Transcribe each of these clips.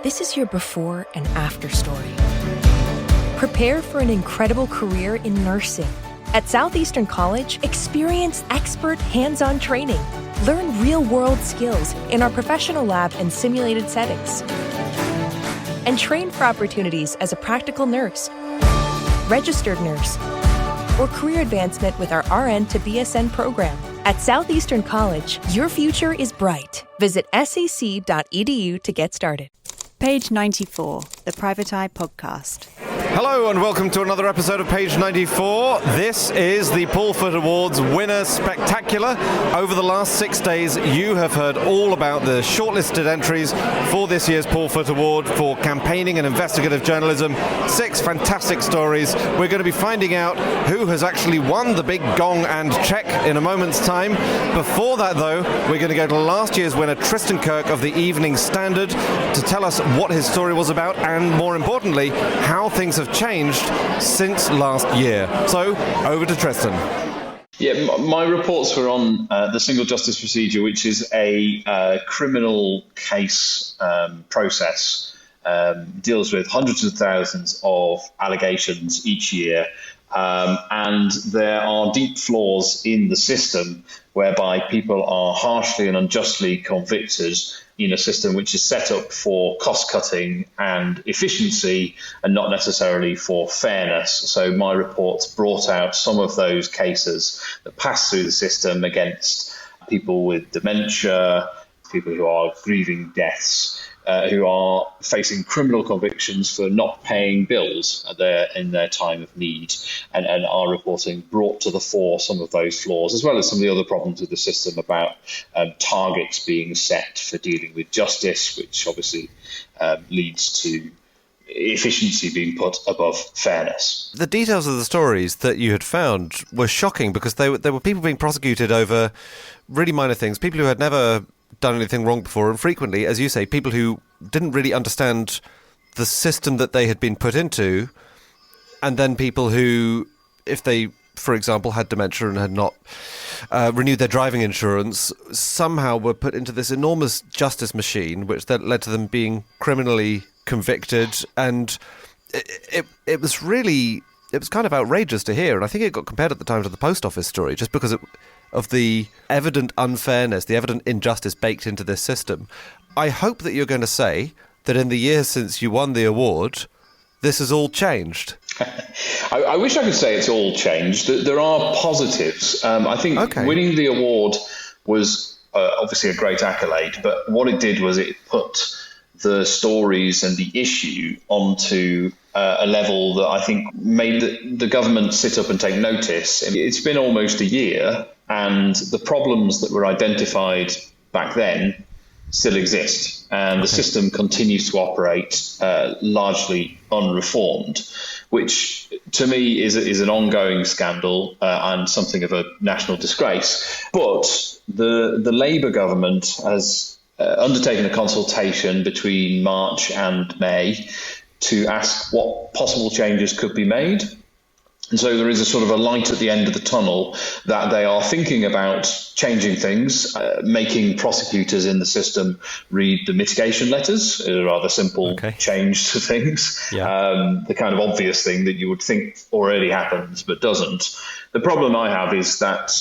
This is your before and after story. Prepare for an incredible career in nursing. At Southeastern College, experience expert hands-on training. Learn real-world skills in our professional lab and simulated settings. And train for opportunities as a practical nurse, registered nurse, or career advancement with our RN to BSN program. At Southeastern College, your future is bright. Visit sec.edu to get started. Page 94, the Private Eye Podcast. Hello and welcome to another episode of Page 94. This is the Paul Foot Awards Winner Spectacular. Over the last 6 days, you have heard all about the shortlisted entries for this year's Paul Foot Award for campaigning and investigative journalism. 6 fantastic stories. We're going to be finding out who has actually won the big gong and check in a moment's time. Before that, though, we're going to go to last year's winner, Tristan Kirk of the Evening Standard, to tell us what his story was about and, more importantly, how things have changed since last year. So, over to Tristan. Yeah, my reports were on the single justice procedure, which is a criminal case process, deals with hundreds of thousands of allegations each year. And there are deep flaws in the system whereby people are harshly and unjustly convicted in a system which is set up for cost-cutting and efficiency and not necessarily for fairness. So my reports brought out some of those cases that pass through the system against people with dementia, people who are grieving deaths, who are facing criminal convictions for not paying bills in their time of need, and our reporting brought to the fore some of those flaws, as well as some of the other problems with the system about targets being set for dealing with justice, which obviously leads to efficiency being put above fairness. The details of the stories that you had found were shocking because there were people being prosecuted over really minor things, people who had never done anything wrong before, and frequently, as you say, people who didn't really understand the system that they had been put into, and then people who, if they, for example, had dementia and had not renewed their driving insurance, somehow were put into this enormous justice machine, which then led to them being criminally convicted, and it was kind of outrageous to hear, and I think it got compared at the time to the post office story, just because of the evident unfairness, the evident injustice baked into this system. I hope that you're going to say that in the years since you won the award, this has all changed. I wish I could say it's all changed. There are positives. I think winning the award was obviously a great accolade, but what it did was it put the stories and the issue onto a level that I think made the government sit up and take notice. It's been almost a year, and the problems that were identified back then still exist, and the system continues to operate largely unreformed, which to me is an ongoing scandal and something of a national disgrace. But the Labour government has undertaken a consultation between March and May to ask what possible changes could be made. And so there is a sort of a light at the end of the tunnel that they are thinking about changing things, making prosecutors in the system read the mitigation letters, a rather simple change to things, the kind of obvious thing that you would think already happens but doesn't. The problem I have is that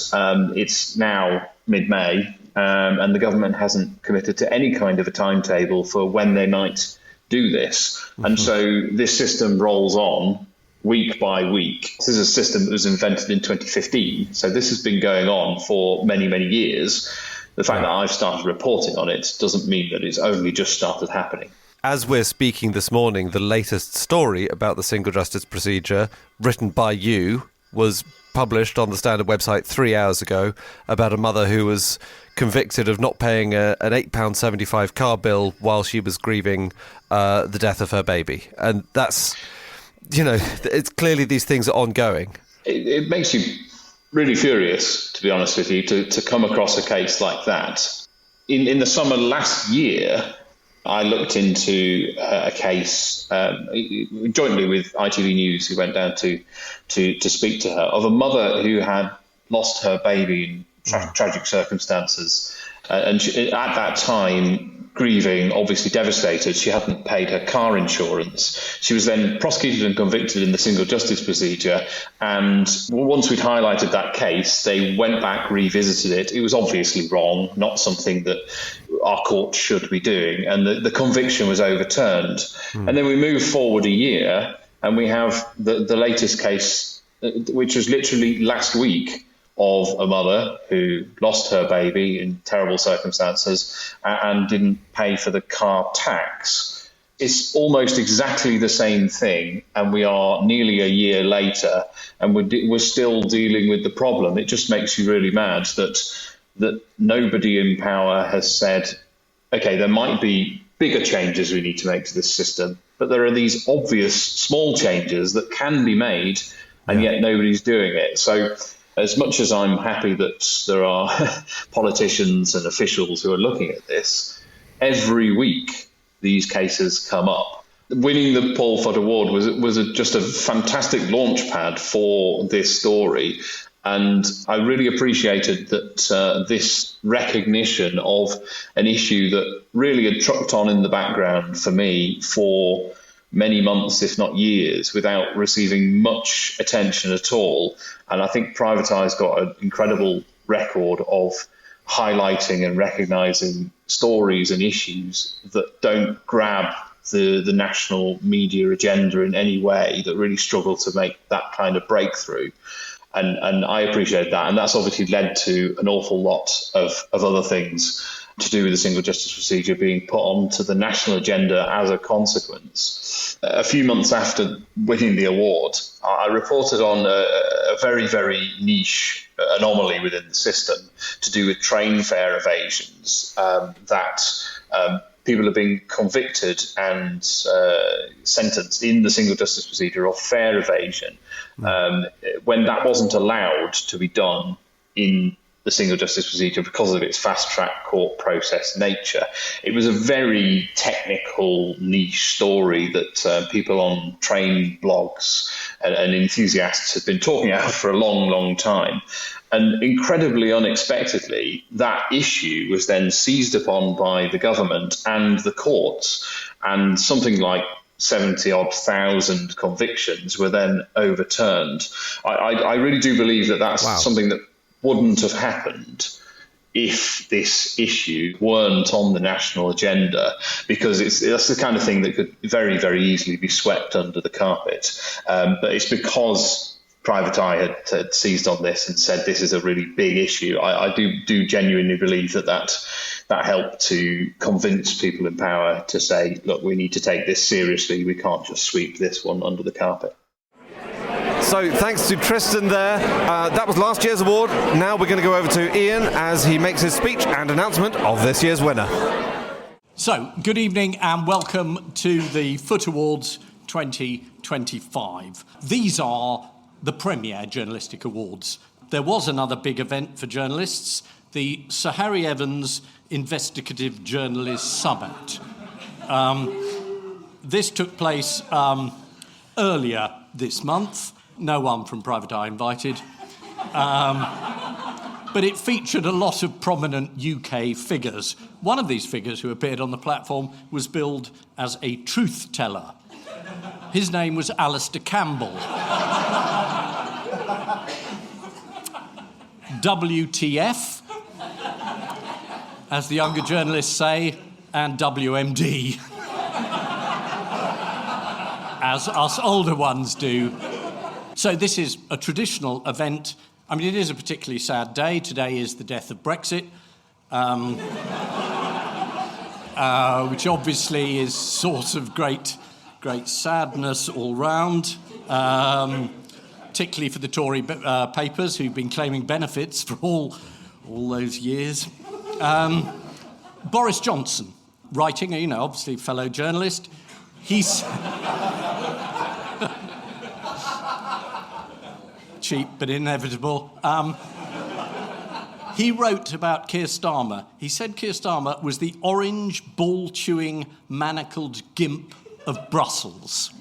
it's now mid-May and the government hasn't committed to any kind of a timetable for when they might do this. Mm-hmm. And so this system rolls on week by week. This is a system that was invented in 2015. So this has been going on for many, many years. The fact that I've started reporting on it doesn't mean that it's only just started happening. As we're speaking this morning, the latest story about the single justice procedure, written by you, was published on the Standard website 3 hours ago, about a mother who was convicted of not paying an £8.75 car bill while she was grieving the death of her baby. And that's, it's clearly these things are ongoing. It makes you really furious, to be honest with you, to come across a case like that. In the summer last year, I looked into a case jointly with ITV News, who went down to speak to her, of a mother who had lost her baby in tragic circumstances. And she, at that time, grieving, obviously devastated. She hadn't paid her car insurance. She was then prosecuted and convicted in the single justice procedure. And once we'd highlighted that case, they went back, revisited it. It was obviously wrong, not something that our court should be doing. And the conviction was overturned. And then we move forward a year and we have the latest case, which was literally last week, of a mother who lost her baby in terrible circumstances and didn't pay for the car tax. It's almost exactly the same thing, and we are nearly a year later, and we're still dealing with the problem. It just makes you really mad that nobody in power has said, okay, there might be bigger changes we need to make to this system, but there are these obvious small changes that can be made, and yet nobody's doing it. So as much as I'm happy that there are politicians and officials who are looking at this, every week these cases come up. Winning the Paul Foot Award was just a fantastic launch pad for this story. And I really appreciated that this recognition of an issue that really had trucked on in the background for me for many months, if not years, without receiving much attention at all. And I think Private Eye's got an incredible record of highlighting and recognising stories and issues that don't grab the national media agenda in any way, that really struggle to make that kind of breakthrough. And I appreciate that. And that's obviously led to an awful lot of other things to do with the single justice procedure being put onto the national agenda as a consequence. A few months after winning the award, I reported on a very, very niche anomaly within the system to do with train fare evasions that people have been convicted and sentenced in the single justice procedure of fare evasion when that wasn't allowed to be done in the single justice procedure because of its fast-track court process nature. It was a very technical, niche story that people on train blogs and enthusiasts had been talking about for a long, long time. And incredibly unexpectedly, that issue was then seized upon by the government and the courts, and something like 70,000 convictions were then overturned. I really do believe that that's something that wouldn't have happened if this issue weren't on the national agenda, because that's the kind of thing that could very, very easily be swept under the carpet. But it's because Private Eye had seized on this and said this is a really big issue. I do genuinely believe that helped to convince people in power to say, look, we need to take this seriously. We can't just sweep this one under the carpet. So thanks to Tristan there. That was last year's award. Now we're going to go over to Ian as he makes his speech and announcement of this year's winner. So, good evening and welcome to the Foot Awards 2025. These are the premier journalistic awards. There was another big event for journalists, the Sir Harry Evans Investigative Journalist Summit. This took place earlier this month. No one from Private Eye invited. But it featured a lot of prominent UK figures. One of these figures who appeared on the platform was billed as a truth teller. His name was Alistair Campbell. WTF, as the younger journalists say, and WMD, as us older ones do. So this is a traditional event. I mean, it is a particularly sad day. Today is the death of Brexit, which obviously is source of great sadness all round, particularly for the Tory papers who've been claiming benefits for all those years. Boris Johnson, writing, obviously fellow journalist, he's... cheap but inevitable. He wrote about Keir Starmer. He said Keir Starmer was the orange, ball-chewing, manacled gimp of Brussels.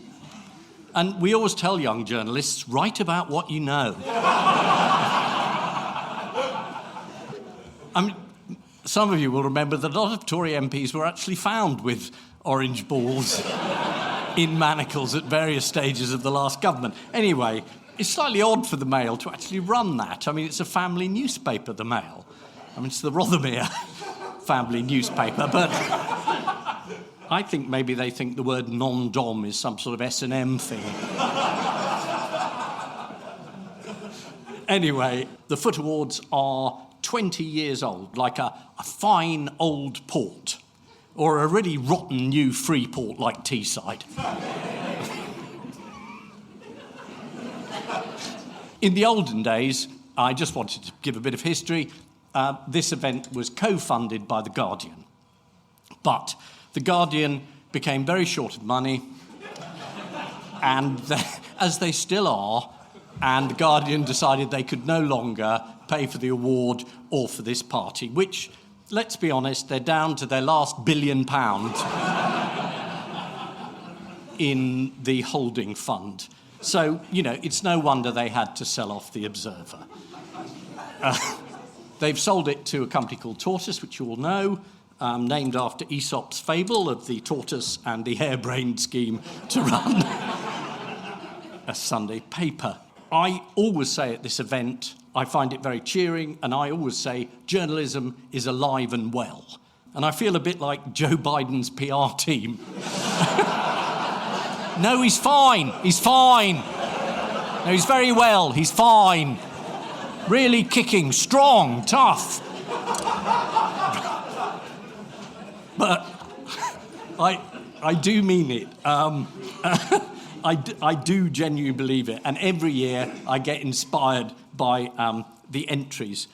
And we always tell young journalists, write about what you know. I mean, some of you will remember that a lot of Tory MPs were actually found with orange balls in manacles at various stages of the last government. Anyway, it's slightly odd for the Mail to actually run that. I mean, it's a family newspaper, the Mail. I mean, it's the Rothermere family newspaper, but I think maybe they think the word non-dom is some sort of S&M thing. Anyway, the Foot Awards are 20 years old, like a fine old port, or a really rotten new free port like Teesside. In the olden days, I just wanted to give a bit of history. This event was co-funded by The Guardian. But The Guardian became very short of money, and as they still are, and The Guardian decided they could no longer pay for the award or for this party, which, let's be honest, they're down to their last £1 billion in the holding fund. So, it's no wonder they had to sell off The Observer. They've sold it to a company called Tortoise, which you all know, named after Aesop's fable of the tortoise and the harebrained scheme to run a Sunday paper. I always say at this event, I find it very cheering, and I always say journalism is alive and well. And I feel a bit like Joe Biden's PR team. No, he's fine. He's fine. No, he's very well. He's fine. Really kicking, strong, tough. But I do mean it. I do genuinely believe it. And every year I get inspired by the entries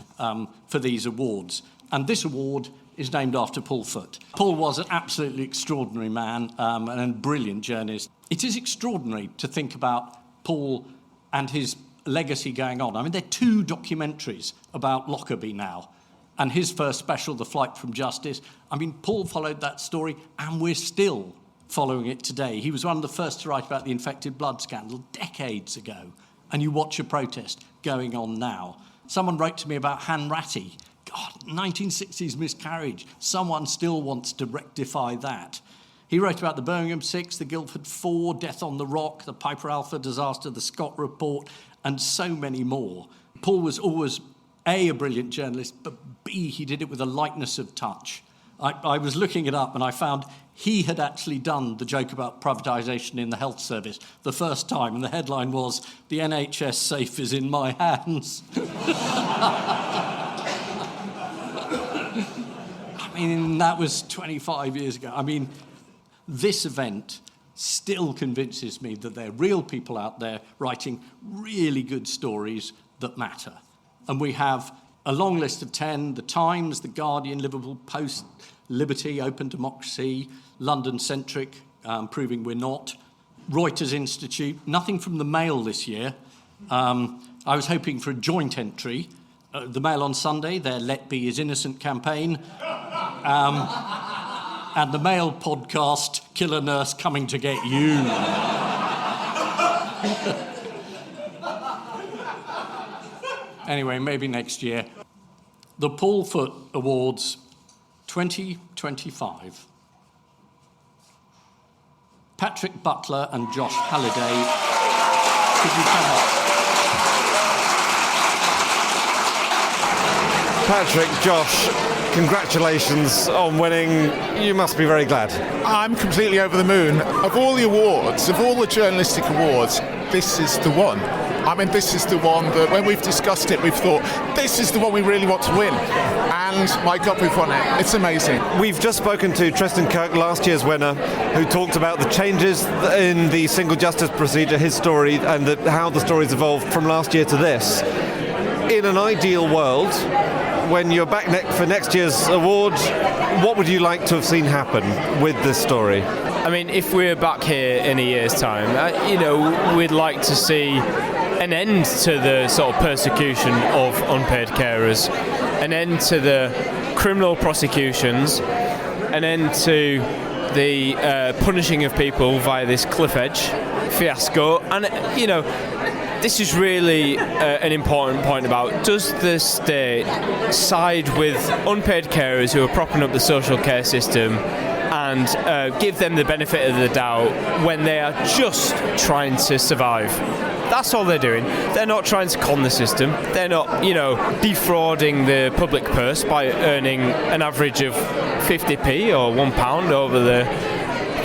for these awards. And this award is named after Paul Foot. Paul was an absolutely extraordinary man and a brilliant journalist. It is extraordinary to think about Paul and his legacy going on. I mean, there are 2 documentaries about Lockerbie now, and his first special, The Flight from Justice. I mean, Paul followed that story, and we're still following it today. He was one of the first to write about the infected blood scandal decades ago, and you watch a protest going on now. Someone wrote to me about Han Ratty. God, 1960s miscarriage. Someone still wants to rectify that. He wrote about the Birmingham 6, the Guildford 4, Death on the Rock, the Piper Alpha disaster, the Scott Report, and so many more. Paul was always, A, a brilliant journalist, but B, he did it with a lightness of touch. I was looking it up, and I found he had actually done the joke about privatisation in the health service the first time, and the headline was, "The NHS safe is in my hands." I mean, that was 25 years ago. I mean, this event still convinces me that there are real people out there writing really good stories that matter. And we have a long list of 10, The Times, The Guardian, Liverpool Post, Liberty, Open Democracy, London Centric, proving we're not, Reuters Institute, nothing from the Mail this year. I was hoping for a joint entry. The Mail on Sunday, their Let Be Is Innocent campaign. And the Mail podcast, Killer Nurse Coming to Get You. Anyway, maybe next year. The Paul Foot Awards 2025. Patrick Butler and Josh Halliday. Could you come up? Patrick, Josh, congratulations on winning. You must be very glad. I'm completely over the moon. Of all the awards, of all the journalistic awards, this is the one. I mean, this is the one that when we've discussed it, we've thought, this is the one we really want to win. And my God, we've won it. It's amazing. We've just spoken to Tristan Kirk, last year's winner, who talked about the changes in the single justice procedure, his story, and how the story's evolved from last year to this. In an ideal world, when you're back for next year's award, what would you like to have seen happen with this story? I mean, if we're back here in a year's time, we'd like to see an end to the sort of persecution of unpaid carers, an end to the criminal prosecutions, an end to the punishing of people via this cliff edge fiasco, and this is really an important point about, does the state side with unpaid carers who are propping up the social care system and give them the benefit of the doubt when they are just trying to survive? That's all they're doing. They're not trying to con the system. They're not, defrauding the public purse by earning an average of 50p or £1 over the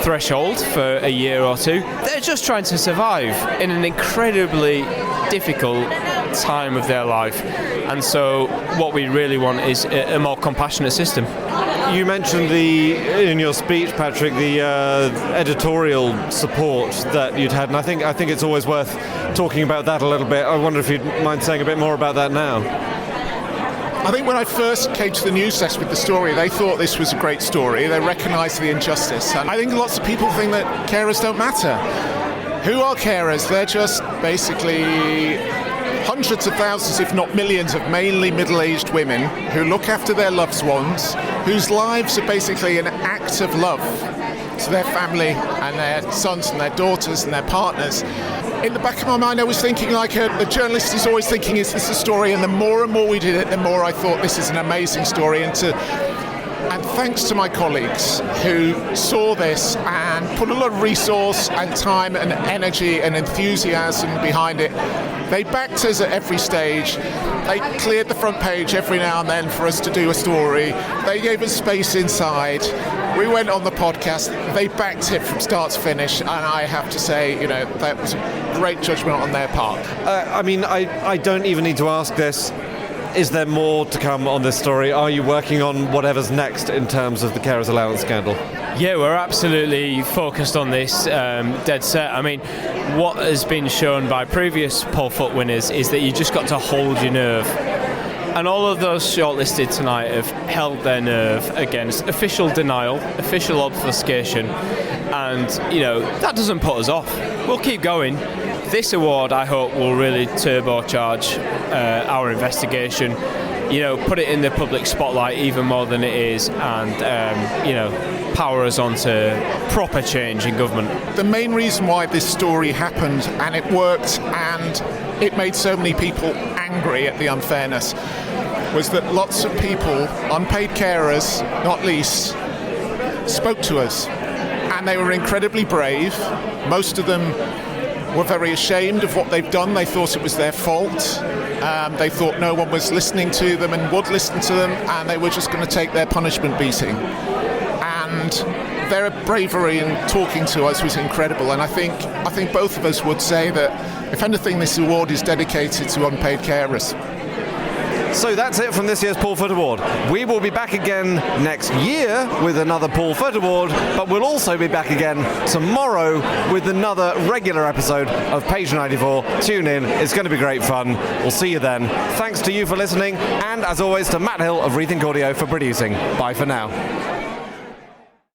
threshold for a year or two. They're just trying to survive in an incredibly difficult time of their life. And so what we really want is a more compassionate system. You mentioned in your speech, Patrick, the editorial support that you'd had, and I think it's always worth talking about that a little bit. I wonder if you'd mind saying a bit more about that now. I think when I first came to the news desk with the story, they thought this was a great story. They recognised the injustice. And I think lots of people think that carers don't matter. Who are carers? They're just basically hundreds of thousands, if not millions, of mainly middle-aged women who look after their loved ones, whose lives are basically an act of love to their family and their sons and their daughters and their partners. In the back of my mind, I was thinking, like a journalist is always thinking, is this a story? And the more we did it, the more I thought this is an amazing story. And thanks to my colleagues who saw this and put a lot of resource and time and energy and enthusiasm behind it. They backed us at every stage. They cleared the front page every now and then for us to do a story. They gave us space inside. We went on the podcast. They backed it from start to finish, and I have to say, that was a great judgment on their part. I don't even need to ask this. Is there more to come on this story? Are you working on whatever's next in terms of the carers allowance scandal? Yeah, we're absolutely focused on this, dead set. What has been shown by previous Paul Foot winners is that you just got to hold your nerve. And all of those shortlisted tonight have held their nerve against official denial, official obfuscation, and, that doesn't put us off. We'll keep going. This award, I hope, will really turbocharge our investigation, put it in the public spotlight even more than it is, and, power us on to proper change in government. The main reason why this story happened, and it worked, and it made so many people angry at the unfairness, was that lots of people, unpaid carers, not least, spoke to us. And they were incredibly brave. Most of them were very ashamed of what they've done. They thought it was their fault. They thought no one was listening to them and would listen to them, and they were just going to take their punishment beating. And their bravery in talking to us was incredible. And I think both of us would say that, if anything, this award is dedicated to unpaid carers. So that's it from this year's Paul Foot Award. We will be back again next year with another Paul Foot Award, but we'll also be back again tomorrow with another regular episode of Page 94. Tune in, it's going to be great fun. We'll see you then. Thanks to you for listening, and as always to Matt Hill of Rethink Audio for producing. Bye for now.